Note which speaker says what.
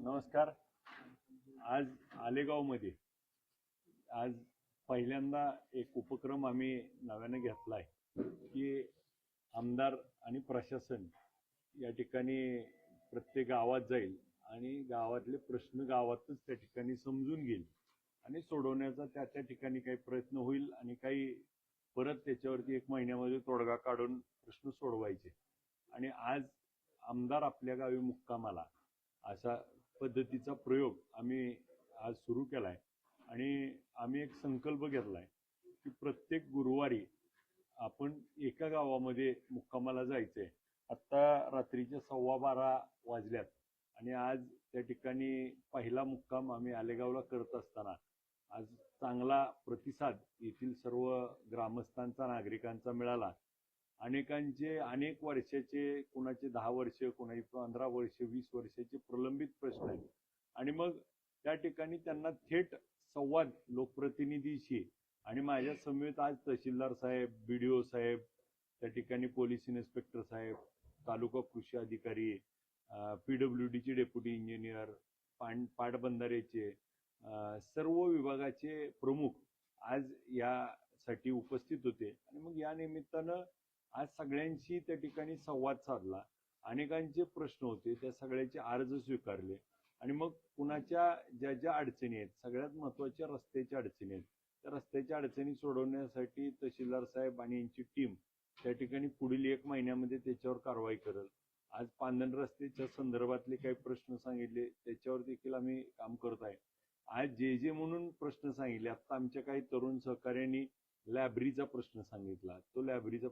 Speaker 1: नमस्कार. आज आलेगावमध्ये आज पहिल्यांदा एक उपक्रम आम्ही नव्याने घेतलाय की आमदार आणि प्रशासन या ठिकाणी प्रत्येक गावात जाईल आणि गावातले प्रश्न गावातच त्या ठिकाणी समजून घेईल आणि सोडवण्याचा त्या ठिकाणी काही प्रयत्न होईल आणि काही परत त्याच्यावरती 1 महिन्यामध्ये तोडगा काढून प्रश्न सोडवायचे. आणि आज आमदार आपल्या गावी मुक्कामाला अशा पद्धतीचा प्रयोग आम्ही आज सुरू केलाय. आणि आम्ही एक संकल्प घेतलाय की प्रत्येक गुरुवारी आपण एका गावामध्ये मुक्कामाला जायचंय. आत्ता रात्रीचे 12:15 वाजल्यात आणि आज त्या ठिकाणी पहिला मुक्काम आम्ही आलेगावला करत असताना आज चांगला प्रतिसाद येथील सर्व ग्रामस्थांचा, नागरिकांचा मिळाला. अनेकांचे अनेक वर्षाचे, कुणाचे 10 वर्ष, कुणाचे 15 वर्ष, 20 वर्षाचे प्रलंबित प्रश्न आहेत. आणि मग त्या ठिकाणी त्यांना थेट संवाद लोकप्रतिनिधीशी आणि माझ्या समवेत आज तहसीलदार साहेब, BDO साहेब, त्या ठिकाणी पोलीस इन्स्पेक्टर साहेब, तालुका कृषी अधिकारी, PWDचे डेप्युटी इंजिनियर, पाटबंधारेचे सर्व विभागाचे प्रमुख आज यासाठी उपस्थित होते. आणि मग या निमित्तानं आज सगळ्यांशी त्या ठिकाणी संवाद साधला. अनेकांचे प्रश्न होते, त्या सगळ्याचे अर्ज स्वीकारले. आणि मग कुणाच्या ज्या ज्या अडचणी आहेत, सगळ्यात महत्वाच्या रस्त्याच्या अडचणी आहेत, त्या रस्त्याच्या अडचणी सोडवण्यासाठी तहसीलदार साहेब आणि यांची टीम त्या ठिकाणी पुढील 1 महिन्यामध्ये त्याच्यावर कारवाई करेल. आज पांधन रस्त्याच्या संदर्भातले काही प्रश्न सांगितले, त्याच्यावर देखील आम्ही काम करत आहे. आज जे म्हणून प्रश्न सांगितले, आता आमच्या काही तरुण सहकार्यांनी लायब्ररीचा प्रश्न सांगितला, तो लायब्ररीचा